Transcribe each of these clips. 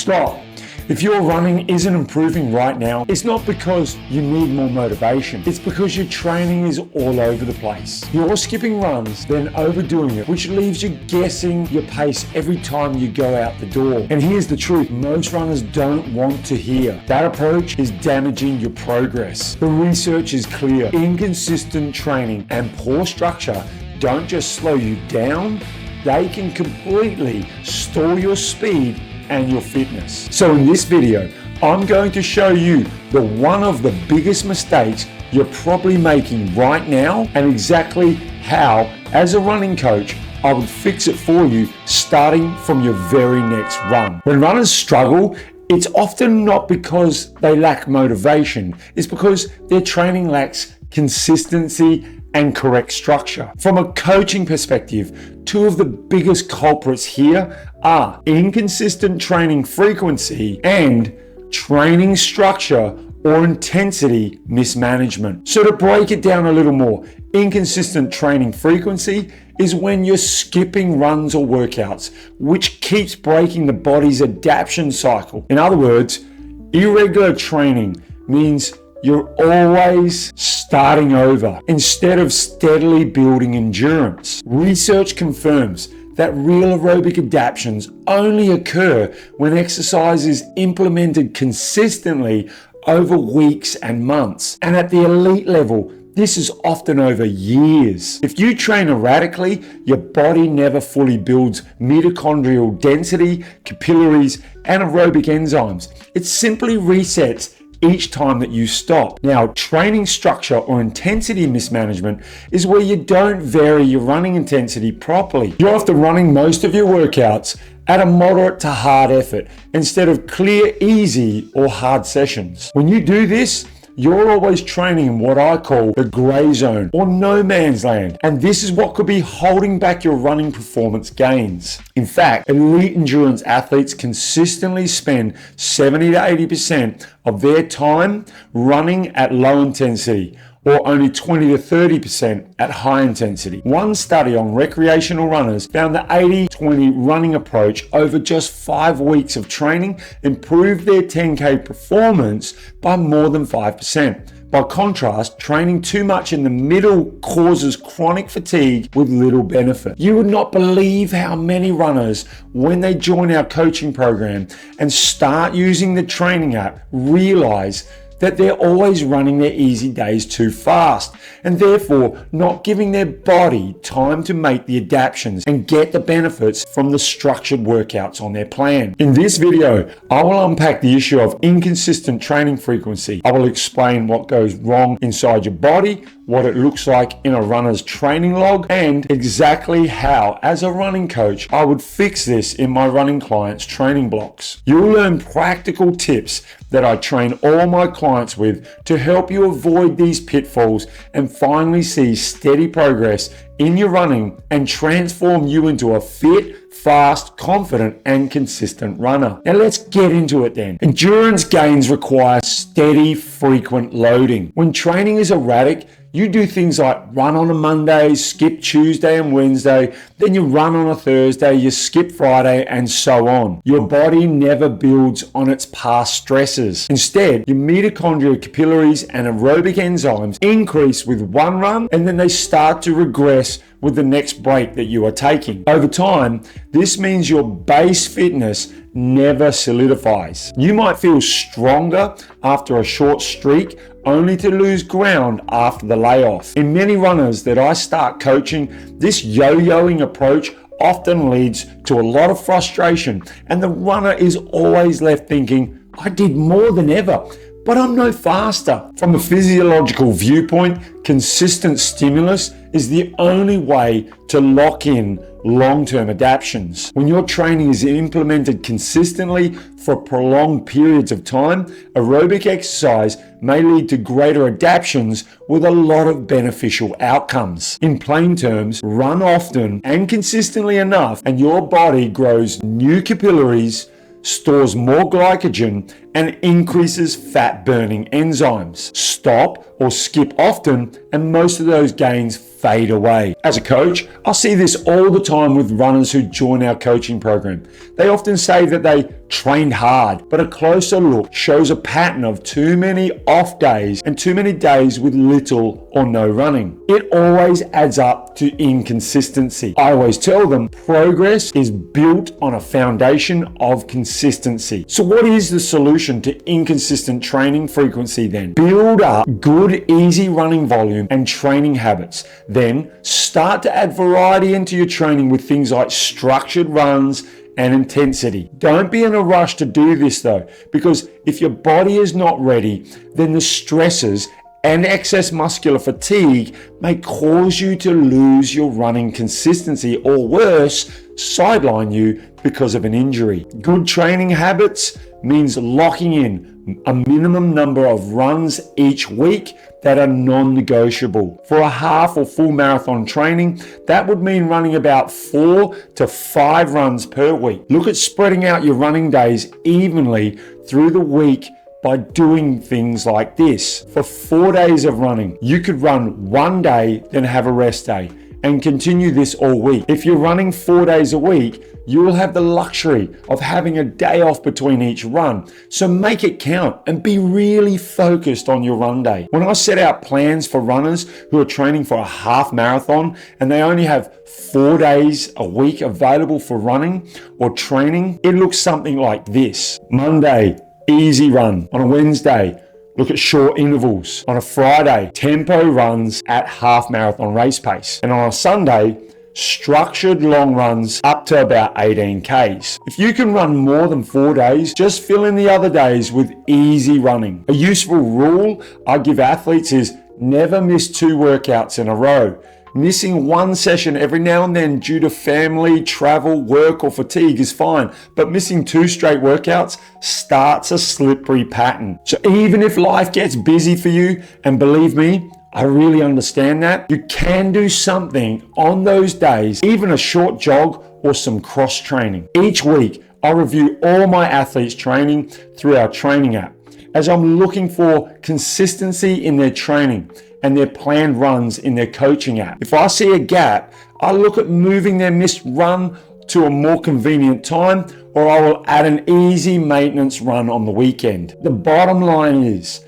Stop. If your running isn't improving right now, it's not because you need more motivation. It's because your training is all over the place. You're skipping runs, then overdoing it, which leaves you guessing your pace every time you go out the door. And here's the truth, most runners don't want to hear. That approach is damaging your progress. The research is clear. Inconsistent training and poor structure don't just slow you down, they can completely stall your speed and your fitness. So in this video, I'm going to show you one of the biggest mistakes you're probably making right now and exactly how, as a running coach, I would fix it for you starting from your very next run. When runners struggle, it's often not because they lack motivation, it's because their training lacks consistency and correct structure. From a coaching perspective, two of the biggest culprits here are inconsistent training frequency and training structure or intensity mismanagement. So to break it down a little more, inconsistent training frequency is when you're skipping runs or workouts, which keeps breaking the body's adaptation cycle. In other words, irregular training means you're always starting over instead of steadily building endurance. Research confirms that real aerobic adaptations only occur when exercise is implemented consistently over weeks and months. And at the elite level, this is often over years. If you train erratically, your body never fully builds mitochondrial density, capillaries, and aerobic enzymes. It simply resets each time that you stop. Now, training structure or intensity mismanagement is where you don't vary your running intensity properly. You're often running most of your workouts at a moderate to hard effort instead of clear, easy, or hard sessions. When you do this, you're always training in what I call the gray zone or no man's land. And this is what could be holding back your running performance gains. In fact, elite endurance athletes consistently spend 70 to 80% of their time running at low intensity, or only 20 to 30% at high intensity. One study on recreational runners found the 80-20 running approach over just 5 weeks of training improved their 10K performance by more than 5%. By contrast, training too much in the middle causes chronic fatigue with little benefit. You would not believe how many runners, when they join our coaching program and start using the training app, realize that they're always running their easy days too fast and therefore not giving their body time to make the adaptations and get the benefits from the structured workouts on their plan. In this video, I will unpack the issue of inconsistent training frequency. I will explain what goes wrong inside your body, what it looks like in a runner's training log, and exactly how, as a running coach, I would fix this in my running clients' training blocks. You'll learn practical tips that I train all my clients with to help you avoid these pitfalls and finally see steady progress in your running and transform you into a fit, fast, confident, and consistent runner. Now let's get into it then. Endurance gains require steady, frequent loading. When training is erratic, you do things like run on a Monday, skip Tuesday and Wednesday, then you run on a Thursday, you skip Friday, and so on. Your body never builds on its past stresses. Instead, your mitochondrial capillaries and aerobic enzymes increase with one run, and then they start to regress with the next break that you are taking. Over time, this means your base fitness never solidifies. You might feel stronger after a short streak, only to lose ground after the layoff. In many runners that I start coaching, this yo-yoing approach often leads to a lot of frustration, and the runner is always left thinking, I did more than ever, but I'm no faster. From a physiological viewpoint, consistent stimulus is the only way to lock in long-term adaptations. When your training is implemented consistently for prolonged periods of time, aerobic exercise may lead to greater adaptations with a lot of beneficial outcomes. In plain terms, run often and consistently enough, and your body grows new capillaries, stores more glycogen, and increases fat burning enzymes. Stop or skip often, and most of those gains fade away. As a coach, I see this all the time with runners who join our coaching program. They often say that they trained hard, but a closer look shows a pattern of too many off days and too many days with little or no running. It always adds up to inconsistency. I always tell them progress is built on a foundation of consistency. So what is the solution to inconsistent training frequency then? Build up good, easy running volume and training habits. Then start to add variety into your training with things like structured runs and intensity. Don't be in a rush to do this though, because if your body is not ready, then the stresses and excess muscular fatigue may cause you to lose your running consistency, or worse, sideline you because of an injury. Good training habits means locking in a minimum number of runs each week that are non-negotiable. For a half or full marathon training, that would mean running about 4 to 5 runs per week. Look at spreading out your running days evenly through the week by doing things like this. For 4 days of running, you could run one day, then have a rest day, and continue this all week. If you're running 4 days a week, you will have the luxury of having a day off between each run. So make it count and be really focused on your run day. When I set out plans for runners who are training for a half marathon and they only have 4 days a week available for running or training, it looks something like this. Monday, easy run. On a Wednesday, look at short intervals. On a Friday, tempo runs at half marathon race pace. And on a Sunday, structured long runs up to about 18 Ks. If you can run more than 4 days, just fill in the other days with easy running. A useful rule I give athletes is never miss 2 workouts in a row. Missing one session every now and then due to family, travel, work, or fatigue is fine, but missing 2 straight workouts starts a slippery pattern. So even if life gets busy for you, and believe me, I really understand that, you can do something on those days, even a short jog or some cross training. Each week, I review all my athletes' training through our training app, as I'm looking for consistency in their training and their planned runs in their coaching app. If I see a gap, I look at moving their missed run to a more convenient time, or I will add an easy maintenance run on the weekend. The bottom line is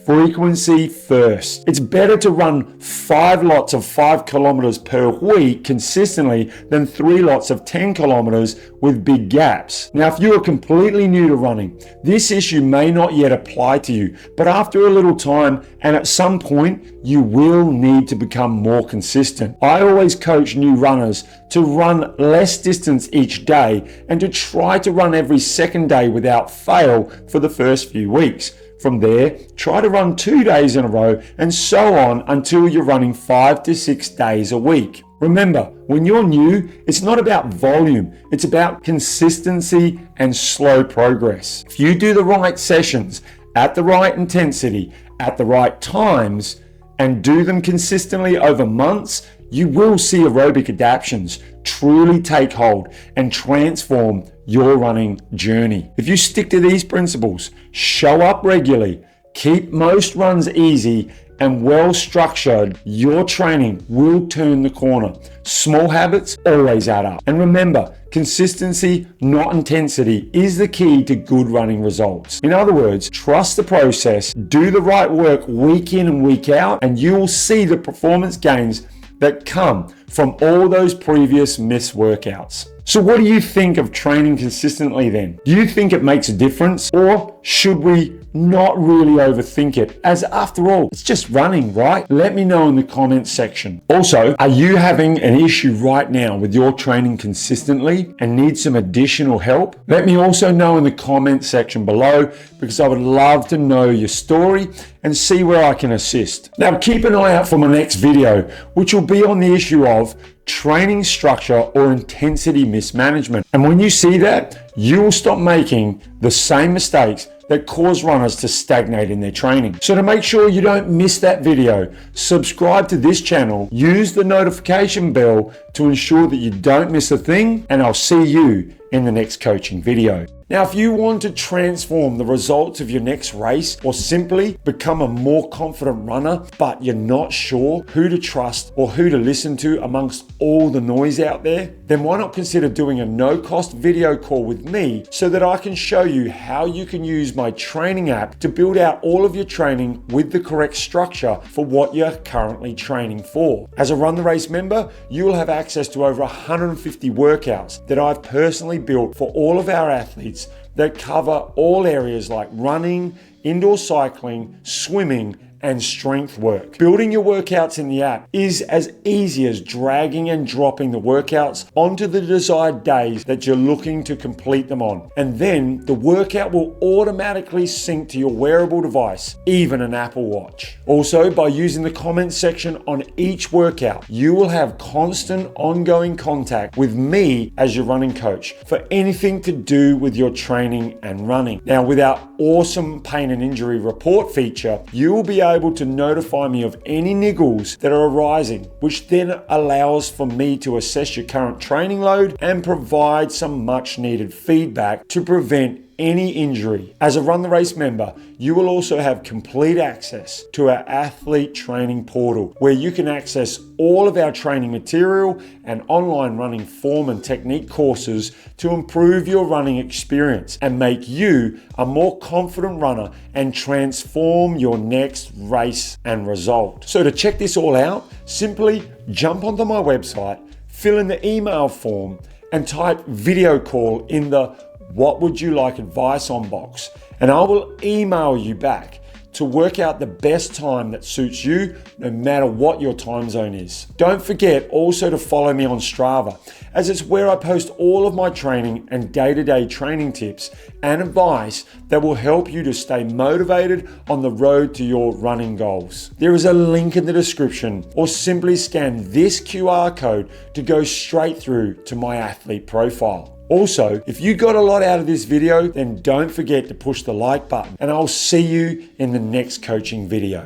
frequency first. It's better to run 5 lots of 5 kilometers per week consistently than 3 lots of 10 kilometers with big gaps. Now, if you are completely new to running, this issue may not yet apply to you, but after a little time and at some point, you will need to become more consistent. I always coach new runners to run less distance each day and to try to run every second day without fail for the first few weeks. From there, try to run 2 days in a row and so on until you're running 5 to 6 days a week. Remember, when you're new, it's not about volume, it's about consistency and slow progress. If you do the right sessions at the right intensity, at the right times, and do them consistently over months, you will see aerobic adaptations truly take hold and transform your running journey. If you stick to these principles, show up regularly, keep most runs easy and well structured, your training will turn the corner. Small habits always add up. And remember, consistency, not intensity, is the key to good running results. In other words, trust the process, do the right work week in and week out, and you will see the performance gains that come from all those previous missed workouts. So what do you think of training consistently then? Do you think it makes a difference, or should we not really overthink it, as after all, it's just running, right? Let me know in the comments section. Also, are you having an issue right now with your training consistently and need some additional help? Let me also know in the comments section below, because I would love to know your story and see where I can assist. Now, keep an eye out for my next video, which will be on the issue of training structure or intensity mismanagement. And when you see that, you will stop making the same mistakes that cause runners to stagnate in their training. So to make sure you don't miss that video, subscribe to this channel, use the notification bell to ensure that you don't miss a thing, and I'll see you in the next coaching video. Now, if you want to transform the results of your next race or simply become a more confident runner, but you're not sure who to trust or who to listen to amongst all the noise out there, then why not consider doing a no-cost video call with me so that I can show you how you can use my training app to build out all of your training with the correct structure for what you're currently training for. As a Run the Race member, you will have access to over 150 workouts that I've personally built for all of our athletes that cover all areas like running, indoor cycling, swimming, and strength work. Building your workouts in the app is as easy as dragging and dropping the workouts onto the desired days that you're looking to complete them on. And then the workout will automatically sync to your wearable device, even an Apple Watch. Also, by using the comments section on each workout, you will have constant ongoing contact with me as your running coach for anything to do with your training and running. Now, with our awesome pain and injury report feature, you will be able to notify me of any niggles that are arising, which then allows for me to assess your current training load and provide some much needed feedback to prevent any injury. As a Run the Race member, you will also have complete access to our athlete training portal, where you can access all of our training material and online running form and technique courses to improve your running experience and make you a more confident runner and transform your next race and result. So to check this all out, simply jump onto my website, fill in the email form, and type video call in the "What would you like advice on" box, and I will email you back to work out the best time that suits you, no matter what your time zone is. Don't forget also to follow me on Strava, as it's where I post all of my training and day-to-day training tips and advice that will help you to stay motivated on the road to your running goals. There is a link in the description, or simply scan this QR code to go straight through to my athlete profile. Also, if you got a lot out of this video, then don't forget to push the like button, and I'll see you in the next coaching video.